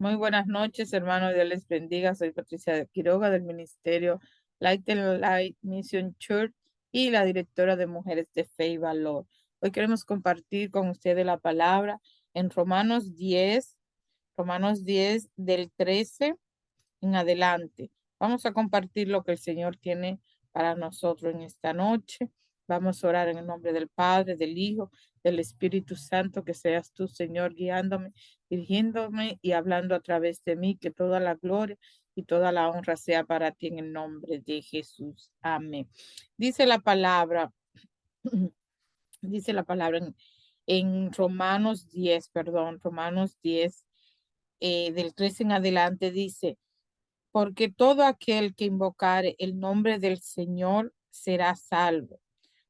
Muy buenas noches, hermanos. Dios les bendiga. Soy Patricia de Quiroga del Ministerio Light and Light Mission Church y la directora de Mujeres de Fe y Valor. Hoy queremos compartir con ustedes la palabra en Romanos 10 del 13 en adelante. Vamos a compartir lo que el Señor tiene para nosotros en esta noche. Vamos a orar en el nombre del Padre, del Hijo, del Espíritu Santo, que seas tú, Señor, guiándome, dirigiéndome y hablando a través de mí, que toda la gloria y toda la honra sea para ti en el nombre de Jesús. Amén. Dice la palabra, dice la palabra en Romanos 10, perdón, Romanos 10, del 13 en adelante, dice, porque todo aquel que invocare el nombre del Señor será salvo.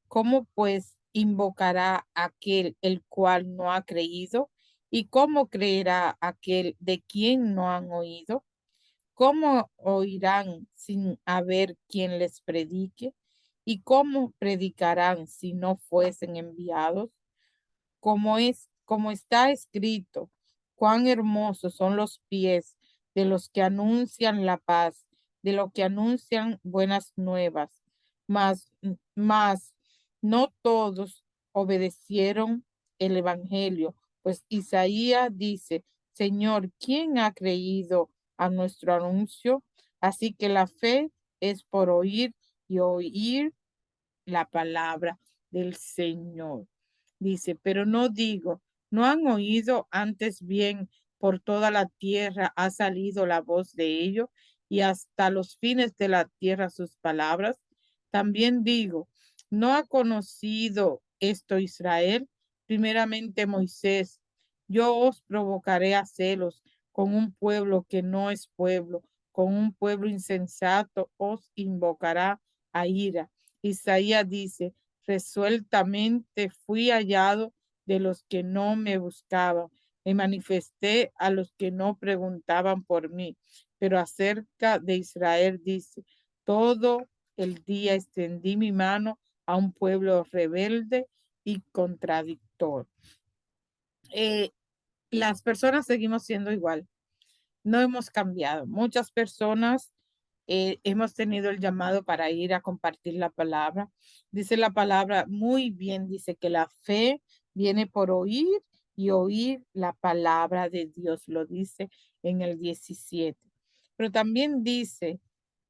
¿Cómo pues invocará aquel el cual no ha creído? ¿Y cómo creerá aquel de quien no han oído? ¿Cómo oirán sin haber quien les predique? ¿Y cómo predicarán si no fuesen enviados? Como está escrito, cuán hermosos son los pies de los que anuncian la paz, de los que anuncian buenas nuevas, mas no todos obedecieron el evangelio, pues Isaías dice, Señor, ¿quién ha creído a nuestro anuncio? Así que la fe es por oír y oír la palabra del Señor. Dice, pero no digo, ¿no han oído antes bien por toda la tierra ha salido la voz de ellos y hasta los fines de la tierra sus palabras? También digo, ¿no ha conocido esto Israel? Primeramente Moisés, yo os provocaré a celos con un pueblo que no es pueblo, con un pueblo insensato os invocará a ira. Isaías dice, resueltamente fui hallado de los que no me buscaban, me manifesté a los que no preguntaban por mí. Pero acerca de Israel dice, todo el día extendí mi mano a un pueblo rebelde y contradictor. Eh, las personas seguimos siendo igual, no hemos cambiado. Muchas personas hemos tenido el llamado para ir a compartir la palabra. Dice la palabra muy bien, dice que la fe viene por oír y oír la palabra de Dios, lo dice en el 17. Pero también dice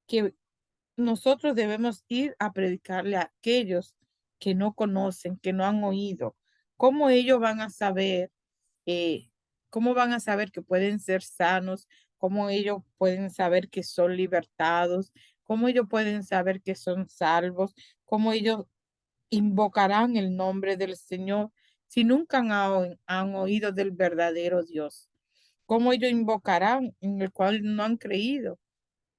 que nosotros debemos ir a predicarle a aquellos que no conocen, que no han oído. ¿Cómo ellos van a saber? eh, ¿Cómo van a saber que pueden ser sanos? ¿Cómo ellos pueden saber que son libertados? ¿Cómo ellos pueden saber que son salvos? ¿Cómo ellos invocarán el nombre del Señor si nunca han oído del verdadero Dios? ¿Cómo ellos invocarán en el cual no han creído?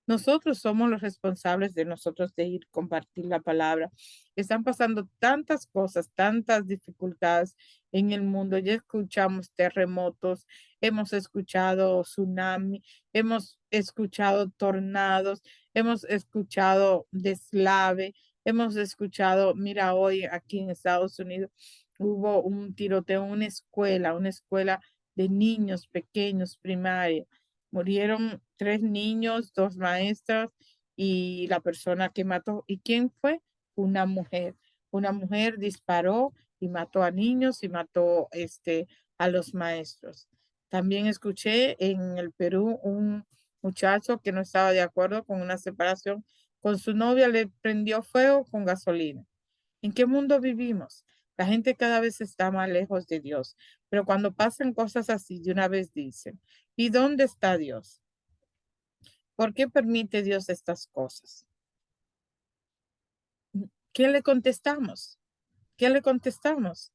Nosotros somos los responsables de nosotros de ir compartir la palabra. Están pasando tantas cosas, tantas dificultades en el mundo. Ya escuchamos terremotos, hemos escuchado tsunami, hemos escuchado tornados, hemos escuchado deslave, hemos escuchado, mira, hoy aquí en Estados Unidos hubo un tiroteo en una escuela de niños pequeños primaria. Murieron 3 niños, 2 maestras y la persona que mató. ¿Y quién fue? Una mujer. Una mujer disparó y mató a niños y mató a los maestros. También escuché en el Perú un muchacho que no estaba de acuerdo con una separación con su novia, le prendió fuego con gasolina. ¿En qué mundo vivimos? La gente cada vez está más lejos de Dios, pero cuando pasan cosas así, de una vez dicen, ¿y dónde está Dios? ¿Por qué permite Dios estas cosas? ¿Qué le contestamos? ¿Qué le contestamos?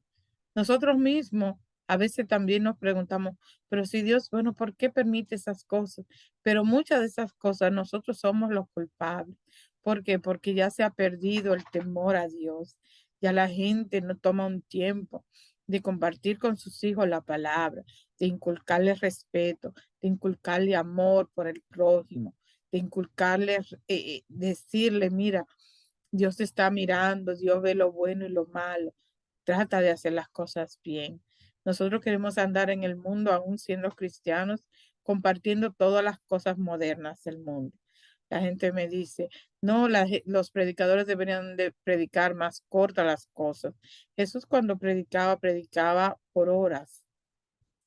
Nosotros mismos a veces también nos preguntamos, pero si Dios, bueno, ¿por qué permite esas cosas? Pero muchas de esas cosas nosotros somos los culpables. ¿Por qué? Porque ya se ha perdido el temor a Dios. Ya la gente no toma un tiempo de compartir con sus hijos la palabra, de inculcarle respeto, de inculcarle amor por el prójimo, de inculcarle, decirle, mira, Dios te está mirando, Dios ve lo bueno y lo malo. Trata de hacer las cosas bien. Nosotros queremos andar en el mundo, aún siendo cristianos, compartiendo todas las cosas modernas del mundo. La gente me dice, no, los predicadores deberían de predicar más cortas las cosas. Jesús cuando predicaba por horas.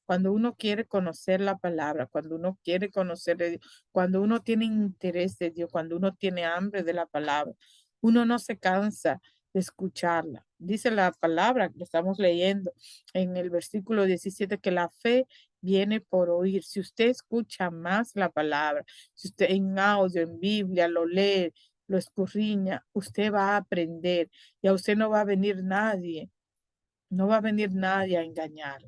Cuando uno quiere conocer la palabra, cuando uno quiere conocer de Dios, cuando uno tiene interés de Dios, cuando uno tiene hambre de la palabra, uno no se cansa de escucharla. Dice la palabra que estamos leyendo en el versículo 17 que la fe viene por oír. Si usted escucha más la palabra, si usted en audio, en Biblia, lo lee, lo escurriña, usted va a aprender y a usted no va a venir nadie, no va a venir nadie a engañar,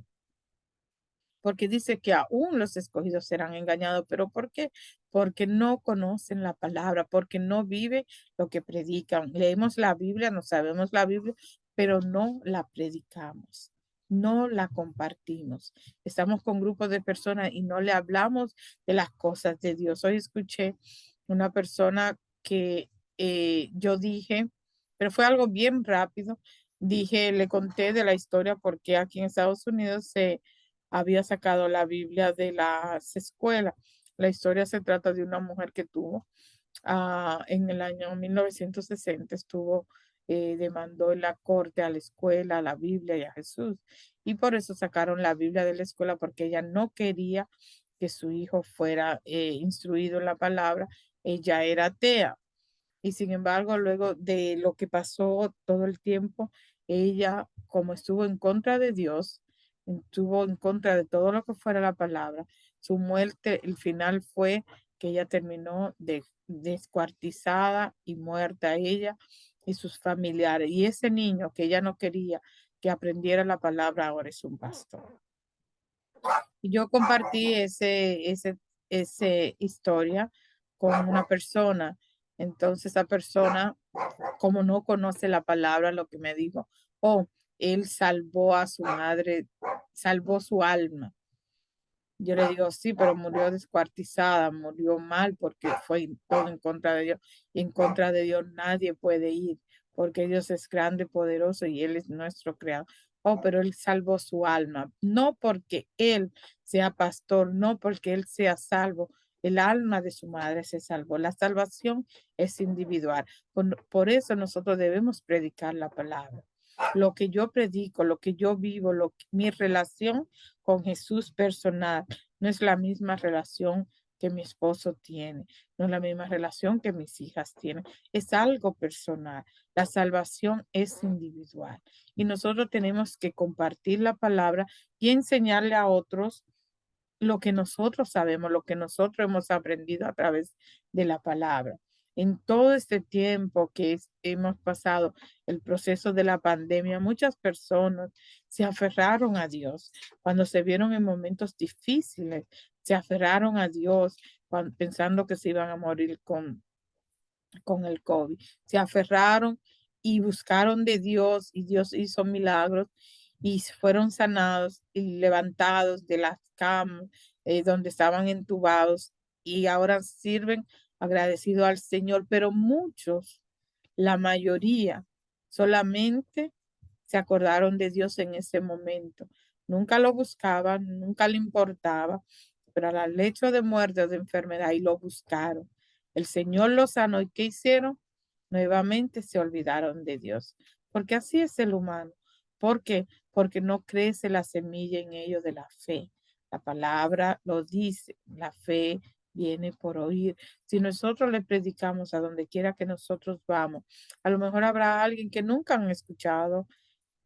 porque dice que aún los escogidos serán engañados. ¿Pero por qué? Porque no conocen la palabra, porque no vive lo que predican. Leemos la Biblia, no sabemos la Biblia, pero no la predicamos, no la compartimos. Estamos con grupos de personas y no le hablamos de las cosas de Dios. Hoy escuché una persona que yo dije, pero fue algo bien rápido. Dije, le conté de la historia porque aquí en Estados Unidos se había sacado la Biblia de las escuelas. La historia se trata de una mujer que tuvo en el año 1960, demandó en la corte a la escuela, a la Biblia y a Jesús. Y por eso sacaron la Biblia de la escuela, porque ella no quería que su hijo fuera instruido en la palabra. Ella era atea. Y sin embargo, luego de lo que pasó todo el tiempo, ella, como estuvo en contra de Dios, estuvo en contra de todo lo que fuera la palabra, su muerte, el final fue que ella terminó descuartizada y muerta ella y sus familiares. Y ese niño que ella no quería que aprendiera la palabra, ahora es un pastor. Y yo compartí ese historia con una persona. Entonces esa persona, como no conoce la palabra, lo que me dijo, oh, él salvó a su madre, salvó su alma. Yo le digo, sí, pero murió descuartizada, murió mal porque fue todo en contra de Dios. Y en contra de Dios nadie puede ir, porque Dios es grande, poderoso y Él es nuestro creador. Oh, pero Él salvó su alma, no porque Él sea pastor, no porque Él sea salvo. El alma de su madre se salvó. La salvación es individual. Por eso nosotros debemos predicar la palabra. Lo que yo predico, lo que yo vivo, mi relación con Jesús personal, no es la misma relación que mi esposo tiene, no es la misma relación que mis hijas tienen, es algo personal. La salvación es individual y nosotros tenemos que compartir la palabra y enseñarle a otros lo que nosotros sabemos, lo que nosotros hemos aprendido a través de la palabra. En todo este tiempo que hemos pasado el proceso de la pandemia, muchas personas se aferraron a Dios cuando se vieron en momentos difíciles, se aferraron a Dios pensando que se iban a morir con el COVID. Se aferraron y buscaron de Dios y Dios hizo milagros y fueron sanados y levantados de las camas donde estaban entubados y ahora sirven agradecido al Señor, pero muchos, la mayoría, solamente se acordaron de Dios en ese momento. Nunca lo buscaban, nunca le importaba, pero al lecho de muerte o de enfermedad y lo buscaron. El Señor los sanó y ¿qué hicieron? Nuevamente se olvidaron de Dios, porque así es el humano. ¿Por qué? Porque no crece la semilla en ellos de la fe. La palabra lo dice, la fe viene por oír. Si nosotros le predicamos a donde quiera que nosotros vamos, a lo mejor habrá alguien que nunca han escuchado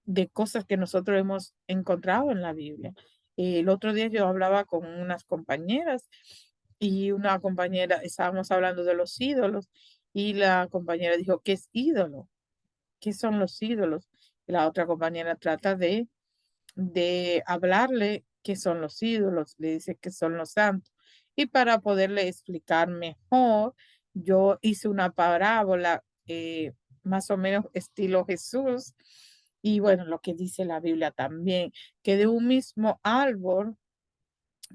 de cosas que nosotros hemos encontrado en la Biblia. El otro día yo hablaba con unas compañeras y una compañera, estábamos hablando de los ídolos y la compañera dijo, ¿qué es ídolo? ¿Qué son los ídolos? Y la otra compañera trata de hablarle qué son los ídolos, le dice que son los santos. Y para poderle explicar mejor, yo hice una parábola más o menos estilo Jesús. Y bueno, lo que dice la Biblia también, que de un mismo árbol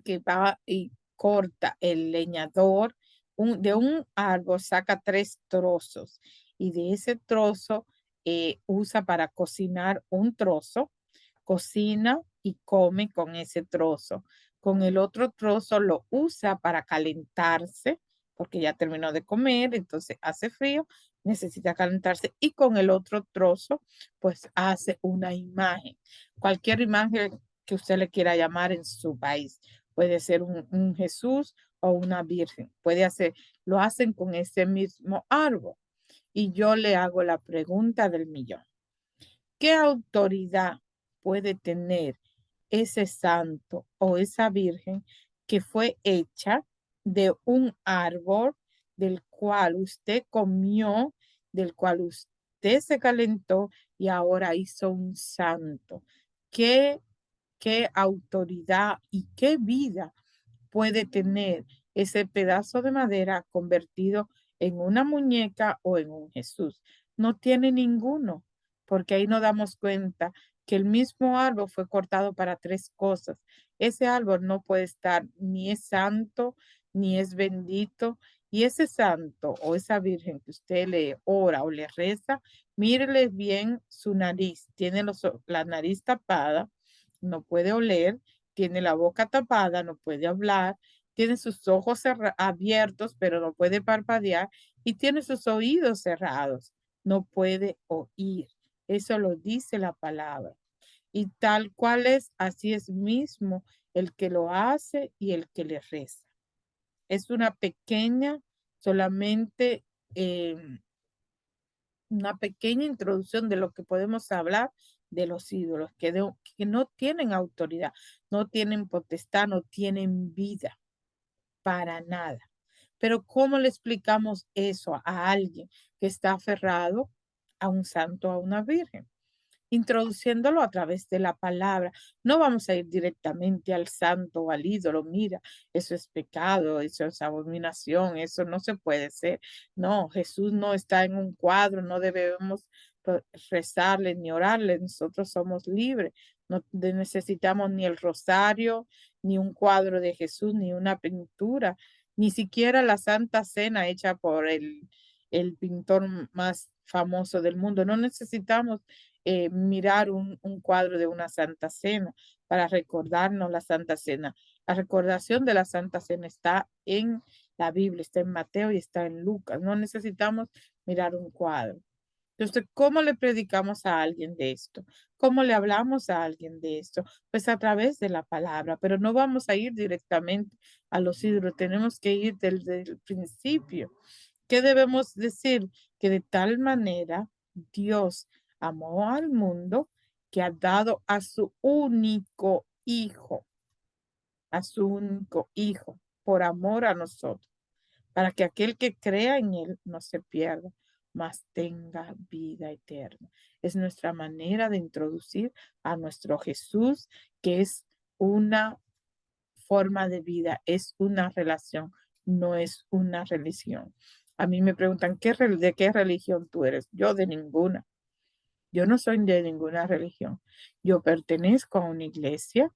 que va y corta el leñador, de un árbol saca tres trozos y de ese trozo usa para cocinar un trozo, cocina y come con ese trozo. Con el otro trozo lo usa para calentarse, porque ya terminó de comer, entonces hace frío, necesita calentarse, y con el otro trozo, pues hace una imagen. Cualquier imagen que usted le quiera llamar en su país. Puede ser un Jesús o una virgen. Puede hacer, lo hacen con ese mismo árbol. Y yo le hago la pregunta del millón. ¿Qué autoridad puede tener ese santo o esa virgen que fue hecha de un árbol del cual usted comió, del cual usted se calentó y ahora hizo un santo? ¿Qué, qué autoridad y qué vida puede tener ese pedazo de madera convertido en una muñeca o en un Jesús? No tiene ninguno, porque ahí nos damos cuenta que el mismo árbol fue cortado para tres cosas. Ese árbol no puede estar, ni es santo, ni es bendito. Y ese santo o esa virgen que usted le ora o le reza, mírele bien su nariz. Tiene la nariz tapada, no puede oler, tiene la boca tapada, no puede hablar, tiene sus ojos abiertos, pero no puede parpadear, y tiene sus oídos cerrados, no puede oír. Eso lo dice la palabra. Y tal cual es, así es mismo el que lo hace y el que le reza. Es una pequeña, solamente una pequeña introducción de lo que podemos hablar de los ídolos, que no tienen autoridad, no tienen potestad, no tienen vida para nada. Pero ¿cómo le explicamos eso a alguien que está aferrado a un santo, a una virgen? Introduciéndolo a través de la palabra. No vamos a ir directamente al santo o al ídolo. Mira, eso es pecado, eso es abominación, eso no se puede ser. No, Jesús no está en un cuadro, no debemos rezarle ni orarle. Nosotros somos libres. No necesitamos ni el rosario, ni un cuadro de Jesús, ni una pintura, ni siquiera la Santa Cena hecha por el pintor más famoso del mundo. No necesitamos mirar un cuadro de una Santa Cena para recordarnos la Santa Cena. La recordación de la Santa Cena está en la Biblia, está en Mateo y está en Lucas. No necesitamos mirar un cuadro. Entonces, ¿cómo le predicamos a alguien de esto? ¿Cómo le hablamos a alguien de esto? Pues a través de la palabra, pero no vamos a ir directamente a los ídolos, tenemos que ir desde el principio. ¿Qué debemos decir? Que de tal manera Dios amó al mundo que ha dado a su único hijo, por amor a nosotros, para que aquel que crea en él no se pierda, mas tenga vida eterna. Es nuestra manera de introducir a nuestro Jesús, que es una forma de vida, es una relación, no es una religión. A mí me preguntan, ¿de qué religión tú eres? Yo de ninguna. Yo no soy de ninguna religión. Yo pertenezco a una iglesia,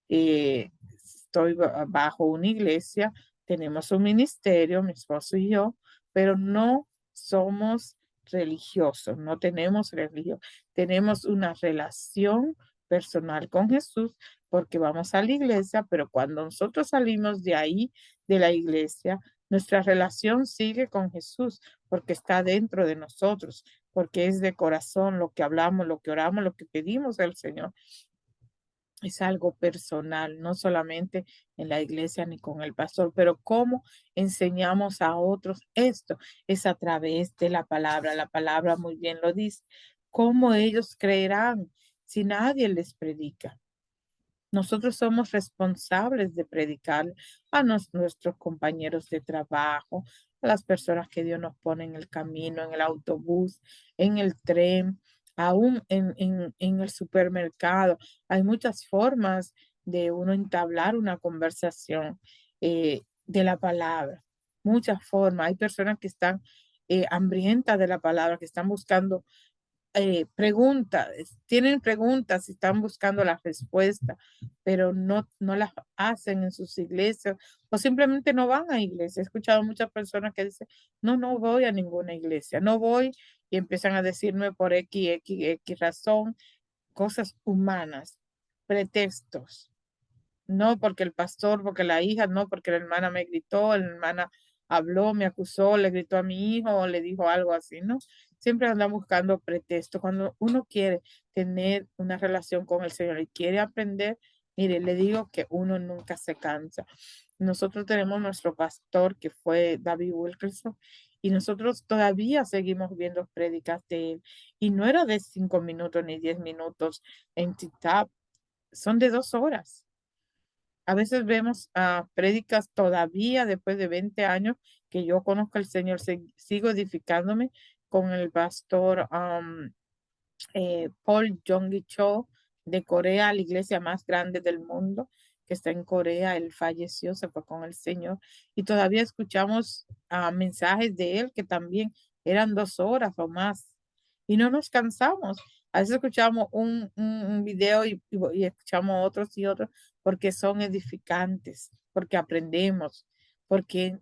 estoy bajo una iglesia, tenemos un ministerio, mi esposo y yo, pero no somos religiosos, no tenemos religión. Tenemos una relación personal con Jesús porque vamos a la iglesia, pero cuando nosotros salimos de ahí, de la iglesia, nuestra relación sigue con Jesús porque está dentro de nosotros, porque es de corazón lo que hablamos, lo que oramos, lo que pedimos al Señor. Es algo personal, no solamente en la iglesia ni con el pastor, pero cómo enseñamos a otros esto es a través de la palabra. La palabra muy bien lo dice. ¿Cómo ellos creerán si nadie les predica? Nosotros somos responsables de predicar a nuestros compañeros de trabajo, a las personas que Dios nos pone en el camino, en el autobús, en el tren, aún en el supermercado. Hay muchas formas de uno entablar una conversación de la palabra, muchas formas. Hay personas que están hambrientas de la palabra, que están buscando preguntas, tienen preguntas y están buscando la respuesta, pero no las hacen en sus iglesias o simplemente no van a iglesia. He escuchado muchas personas que dicen, no voy a ninguna iglesia, no voy, y empiezan a decirme por X razón, cosas humanas. pretextos. No porque el pastor, porque la hija, no porque la hermana me gritó, la hermana habló, me acusó, le gritó a mi hijo o le dijo algo así, ¿no? Siempre andan buscando pretextos. Cuando uno quiere tener una relación con el Señor y quiere aprender, mire, le digo que uno nunca se cansa. Nosotros tenemos nuestro pastor que fue David Wilkerson y nosotros todavía seguimos viendo prédicas de él. Y no era de 5 minutos ni 10 minutos en TikTok, son de 2 horas. A veces vemos prédicas todavía después de 20 años que yo conozco al Señor, sigo edificándome con el pastor Paul Yonggi Cho de Corea, la iglesia más grande del mundo que está en Corea. Él falleció, se fue con el Señor y todavía escuchamos mensajes de él que también eran 2 horas o más y no nos cansamos. A veces escuchamos un video y escuchamos otros y otros porque son edificantes, porque aprendemos, porque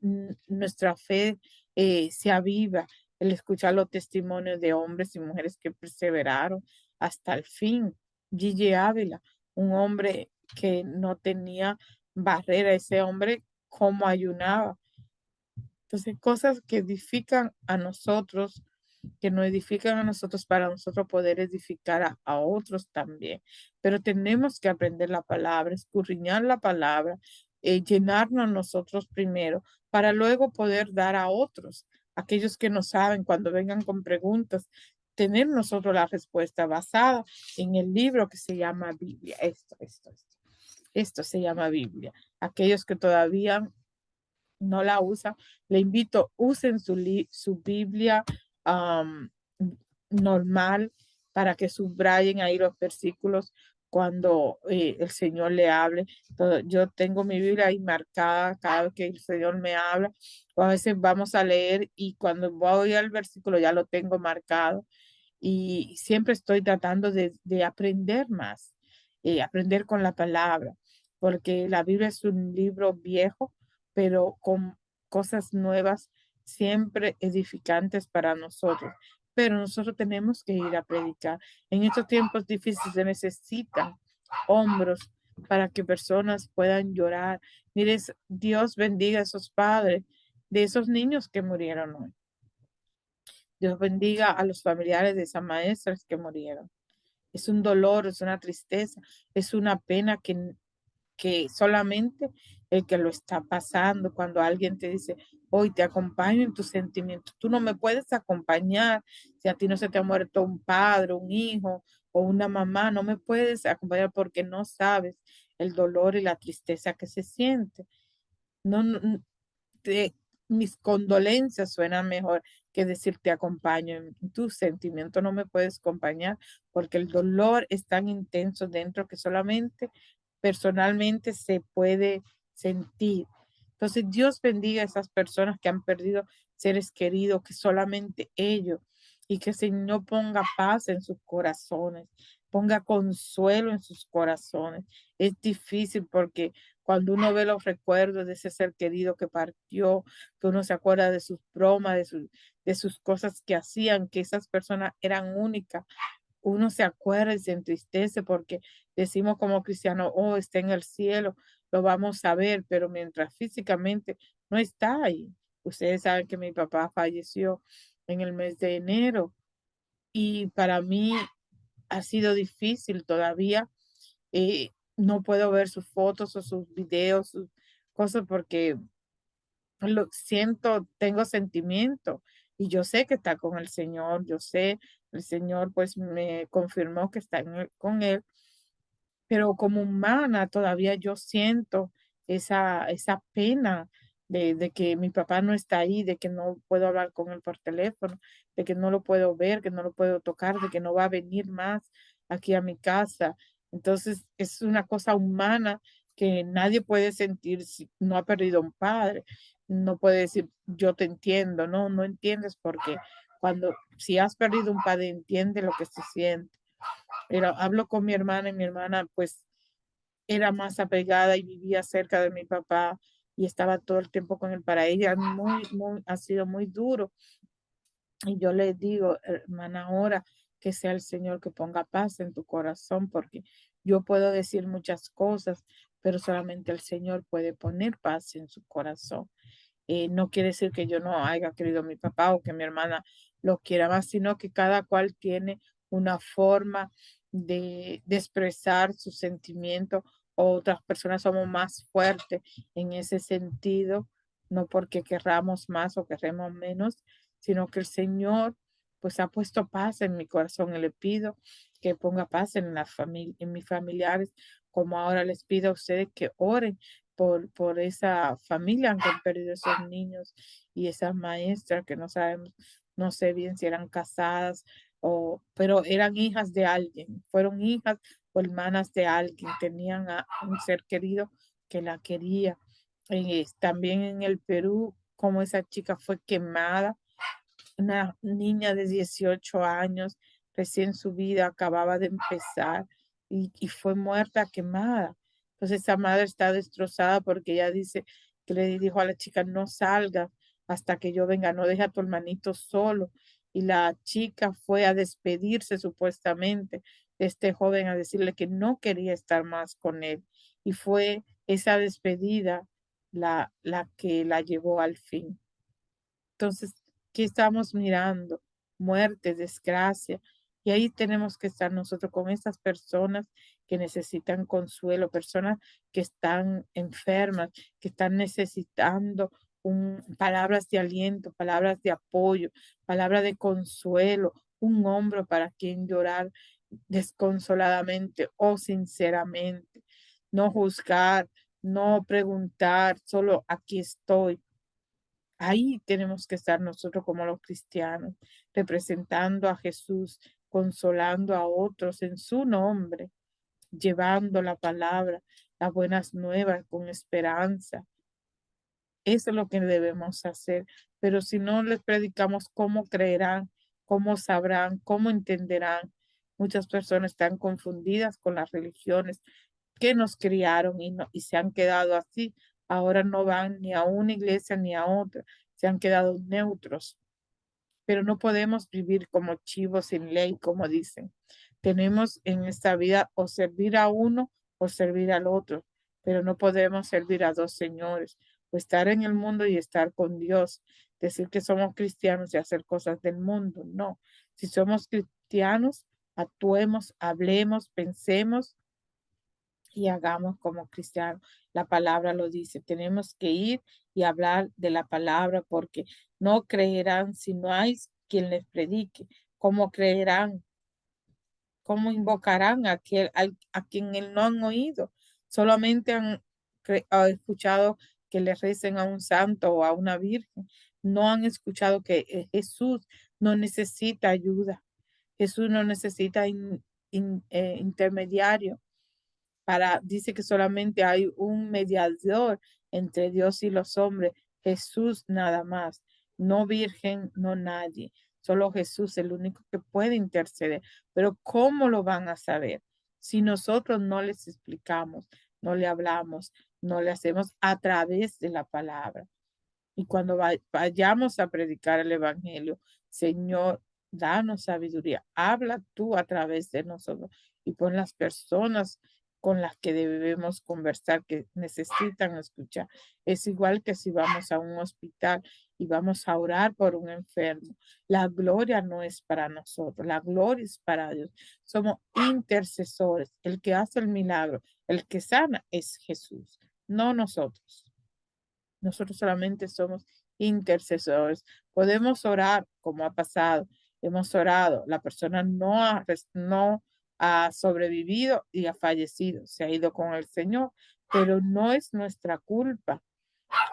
nuestra fe se aviva el escuchar los testimonios de hombres y mujeres que perseveraron hasta el fin. Gigi Ávila, un hombre que no tenía barrera, ese hombre como ayunaba. Entonces, cosas que edifican a nosotros, que nos edifican a nosotros para nosotros poder edificar a otros también. Pero tenemos que aprender la palabra, escudriñar la palabra, llenarnos nosotros primero, para luego poder dar a otros, aquellos que no saben, cuando vengan con preguntas, tener nosotros la respuesta basada en el libro que se llama Biblia. Esto se llama Biblia. Aquellos que todavía no la usan, le invito, usen su Biblia um, normal para que subrayen ahí los versículos cuando el Señor le hable. Yo tengo mi Biblia ahí marcada cada vez que el Señor me habla, o a veces vamos a leer y cuando voy al versículo ya lo tengo marcado y siempre estoy tratando de aprender más, aprender con la palabra, porque la Biblia es un libro viejo, pero con cosas nuevas, siempre edificantes para nosotros. Pero nosotros tenemos que ir a predicar. En estos tiempos difíciles se necesitan hombros para que personas puedan llorar. Mire, Dios bendiga a esos padres de esos niños que murieron hoy. Dios bendiga a los familiares de esas maestras que murieron. Es un dolor, es una tristeza, es una pena que solamente el que lo está pasando, cuando alguien te dice, hoy te acompaño en tus sentimientos, tú no me puedes acompañar si a ti no se te ha muerto un padre, un hijo o una mamá, no me puedes acompañar porque no sabes el dolor y la tristeza que se siente. No, no, te- mis condolencias suenan mejor que decir te acompaño. En tu sentimiento no me puedes acompañar porque el dolor es tan intenso dentro que solamente personalmente se puede sentir. Entonces, Dios bendiga a esas personas que han perdido seres queridos, que solamente ellos, y que el Señor ponga paz en sus corazones, ponga consuelo en sus corazones. Es difícil porque cuando uno ve los recuerdos de ese ser querido que partió, que uno se acuerda de sus bromas, de sus cosas que hacían, que esas personas eran únicas, uno se acuerda y se entristece porque decimos como cristianos, oh, está en el cielo, lo vamos a ver, pero mientras físicamente no está ahí. Ustedes saben que mi papá falleció en el mes de enero y para mí ha sido difícil todavía. No puedo ver sus fotos o sus videos, sus cosas porque lo siento, tengo sentimiento y yo sé que está con el Señor, yo sé, el Señor pues me confirmó que está con él, pero como humana todavía yo siento esa pena de que mi papá no está ahí, de que no puedo hablar con él por teléfono, de que no lo puedo ver, que no lo puedo tocar, de que no va a venir más aquí a mi casa. Entonces es una cosa humana que nadie puede sentir si no ha perdido un padre. No puede decir, yo te entiendo, no, no entiendes porque si has perdido un padre, entiende lo que se siente. Pero hablo con mi hermana y mi hermana pues era más apegada y vivía cerca de mi papá y estaba todo el tiempo con él. Para ella ha sido muy duro. Y yo le digo, hermana, ahora que sea el Señor que ponga paz en tu corazón, porque Yo puedo decir muchas cosas, pero solamente el Señor puede poner paz en su corazón. No quiere decir que yo no haya querido a mi papá o que mi hermana lo quiera más, sino que cada cual tiene una forma de expresar sus sentimientos. Otras personas somos más fuertes en ese sentido, no porque querramos más o querramos menos, sino que el Señor pues ha puesto paz en mi corazón y le pido que ponga paz en la familia, en mis familiares, como ahora les pido a ustedes que oren por esa familia que han perdido esos niños y esas maestras que no sabemos, no sé bien si eran casadas pero eran hijas de alguien, fueron hijas o hermanas de alguien, tenían a un ser querido que la quería. También en el Perú, como esa chica fue quemada, una niña de 18 años, recién su vida acababa de empezar y fue muerta quemada. Entonces esa madre está destrozada porque ella dice que le dijo a la chica, no salga hasta que yo venga, no deja a tu hermanito solo. Y la chica fue a despedirse supuestamente de este joven, a decirle que no quería estar más con él. Y fue esa despedida la que la llevó al fin. Entonces, ¿qué estamos mirando? Muerte, desgracia. Y ahí tenemos que estar nosotros con estas personas que necesitan consuelo, personas que están enfermas, que están necesitando palabras de aliento, palabras de apoyo, palabras de consuelo, un hombro para quien llorar desconsoladamente o sinceramente. No juzgar, no preguntar, solo aquí estoy. Ahí tenemos que estar nosotros como los cristianos, representando a Jesús, consolando a otros en su nombre, llevando la palabra, las buenas nuevas con esperanza. Eso es lo que debemos hacer. Pero si no les predicamos, ¿cómo creerán? ¿Cómo sabrán? ¿Cómo entenderán? Muchas personas están confundidas con las religiones que nos criaron y se han quedado así. Ahora no van ni a una iglesia ni a otra. Se han quedado neutros. Pero no podemos vivir como chivos sin ley, como dicen. Tenemos en esta vida o servir a uno o servir al otro, pero no podemos servir a dos señores, o estar en el mundo y estar con Dios. Decir que somos cristianos y hacer cosas del mundo, no. Si somos cristianos, actuemos, hablemos, pensemos y hagamos como cristianos. La palabra lo dice, tenemos que ir y hablar de la palabra porque no creerán si no hay quien les predique. ¿Cómo creerán? ¿Cómo invocarán a quien él no han oído? Solamente han escuchado que le recen a un santo o a una virgen. No han escuchado que Jesús no necesita ayuda. Jesús no necesita intermediario dice que solamente hay un mediador entre Dios y los hombres, Jesús nada más, no virgen, no nadie, solo Jesús, el único que puede interceder. Pero ¿cómo lo van a saber si nosotros no les explicamos, no le hablamos, no le hacemos a través de la palabra? Y cuando vayamos a predicar el Evangelio, Señor, danos sabiduría. Habla tú a través de nosotros y pon las personas con las que debemos conversar, que necesitan escuchar. Es igual que si vamos a un hospital y vamos a orar por un enfermo. La gloria no es para nosotros, la gloria es para Dios. Somos intercesores. El que hace el milagro, el que sana es Jesús, no nosotros. Nosotros solamente somos intercesores. Podemos orar como ha pasado. Hemos orado. La persona no ha sobrevivido y ha fallecido. Se ha ido con el Señor, pero no es nuestra culpa.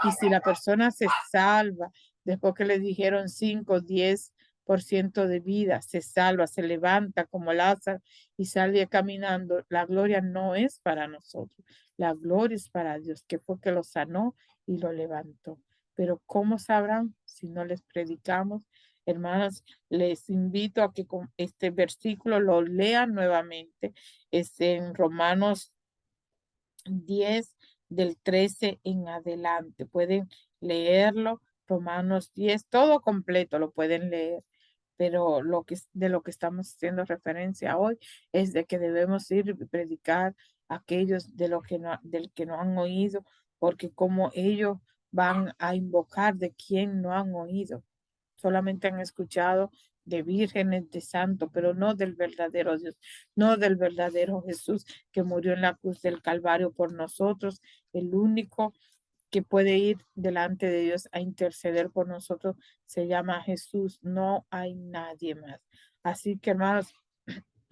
Y si la persona se salva, después que le dijeron 5, 10% de vida, se salva, se levanta como Lázaro y sale caminando, la gloria no es para nosotros, la gloria es para Dios, que fue que lo sanó y lo levantó. Pero ¿cómo sabrán si no les predicamos? Hermanos, les invito a que con este versículo lo lean nuevamente. Es en Romanos 10 del 13 en adelante. Pueden leerlo, Romanos 10 todo completo lo pueden leer, pero de lo que estamos haciendo referencia hoy es de que debemos ir y predicar a aquellos del que no han oído, porque como ellos van a invocar de quien no han oído, solamente han escuchado de vírgenes, de santos, pero no del verdadero Dios, no del verdadero Jesús que murió en la cruz del Calvario por nosotros, el único que puede ir delante de Dios a interceder por nosotros se llama Jesús, no hay nadie más. Así que hermanos,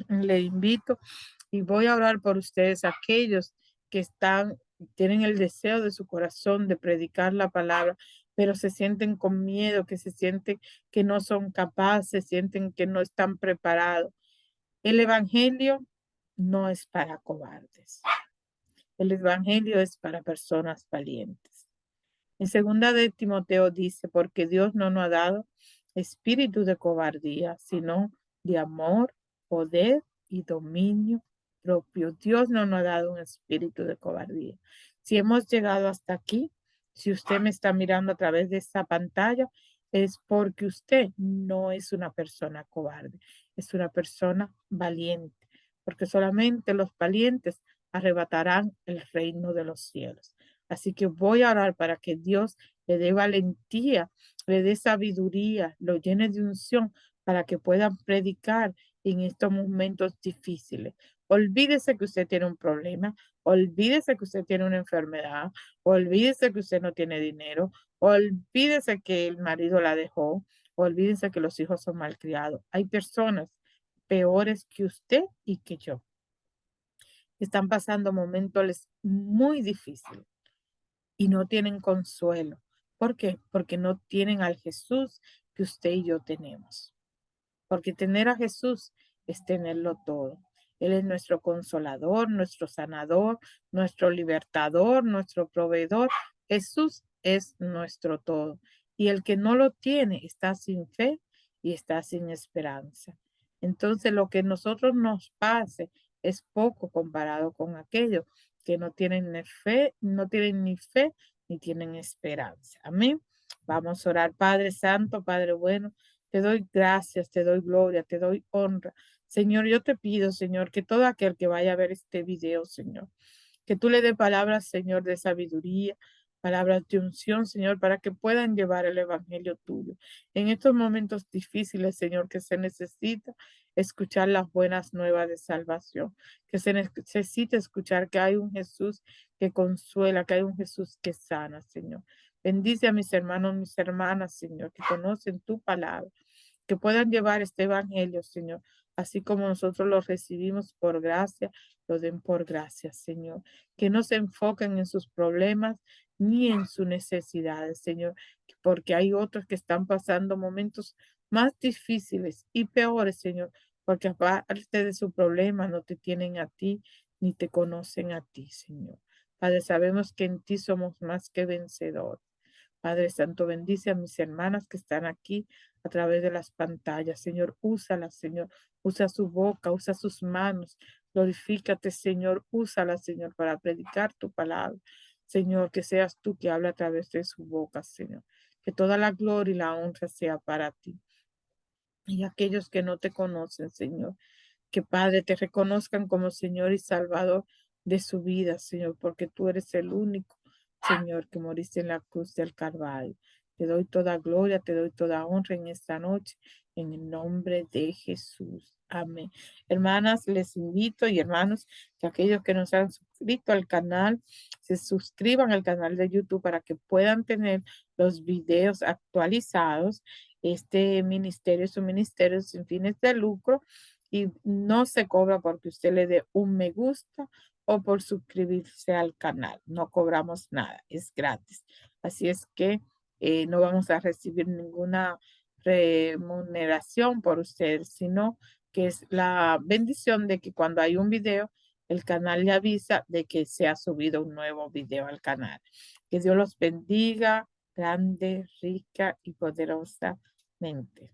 le invito y voy a orar por ustedes, aquellos que tienen el deseo de su corazón de predicar la palabra, pero se sienten con miedo, que se sienten que no son capaces, se sienten que no están preparados. El evangelio no es para cobardes. El evangelio es para personas valientes. En segunda de Timoteo dice, porque Dios no nos ha dado espíritu de cobardía, sino de amor, poder y dominio propio. Dios no nos ha dado un espíritu de cobardía. Si hemos llegado hasta aquí, si usted me está mirando a través de esta pantalla, es porque usted no es una persona cobarde, es una persona valiente, porque solamente los valientes arrebatarán el reino de los cielos. Así que voy a orar para que Dios le dé valentía, le dé sabiduría, lo llene de unción para que puedan predicar en estos momentos difíciles. Olvídese que usted tiene un problema, olvídese que usted tiene una enfermedad, olvídese que usted no tiene dinero, olvídese que el marido la dejó, olvídese que los hijos son malcriados. Hay personas peores que usted y que yo. Están pasando momentos muy difíciles y no tienen consuelo. ¿Por qué? Porque no tienen al Jesús que usted y yo tenemos. Porque tener a Jesús es tenerlo todo. Él es nuestro consolador, nuestro sanador, nuestro libertador, nuestro proveedor. Jesús es nuestro todo. Y el que no lo tiene está sin fe y está sin esperanza. Entonces lo que nosotros nos pase es poco comparado con aquellos que no tienen ni fe, ni tienen esperanza. Amén. Vamos a orar, Padre Santo, Padre bueno. Te doy gracias, te doy gloria, te doy honra. Señor, yo te pido, Señor, que todo aquel que vaya a ver este video, Señor, que tú le dé palabras, Señor, de sabiduría, palabras de unción, Señor, para que puedan llevar el evangelio tuyo. En estos momentos difíciles, Señor, que se necesita escuchar las buenas nuevas de salvación, que se necesita escuchar que hay un Jesús que consuela, que hay un Jesús que sana, Señor. Bendice a mis hermanos, mis hermanas, Señor, que conocen tu palabra, que puedan llevar este evangelio, Señor, así como nosotros lo recibimos por gracia, lo den por gracia, Señor. Que no se enfoquen en sus problemas ni en sus necesidades, Señor, porque hay otros que están pasando momentos más difíciles y peores, Señor, porque aparte de su problema no te tienen a ti ni te conocen a ti, Señor. Padre, sabemos que en ti somos más que vencedores. Padre Santo, bendice a mis hermanas que están aquí a través de las pantallas. Señor, úsalas, Señor. Usa su boca, usa sus manos. Glorifícate, Señor. Úsala, Señor, para predicar tu palabra. Señor, que seas tú que habla a través de su boca, Señor. Que toda la gloria y la honra sea para ti. Y aquellos que no te conocen, Señor, que Padre te reconozcan como Señor y Salvador de su vida, Señor, porque tú eres el único, Señor, que moriste en la cruz del Calvario. Te doy toda gloria, te doy toda honra en esta noche, en el nombre de Jesús. Amén. Hermanas, les invito y hermanos, que aquellos que nos han suscrito al canal, se suscriban al canal de YouTube para que puedan tener los videos actualizados. Este ministerio es un ministerio sin fines de lucro y no se cobra porque usted le dé un me gusta o por suscribirse al canal. No cobramos nada, es gratis. Así es que no vamos a recibir ninguna remuneración por usted, sino que es la bendición de que cuando hay un video, el canal le avisa de que se ha subido un nuevo video al canal. Que Dios los bendiga, grande, rica y poderosamente.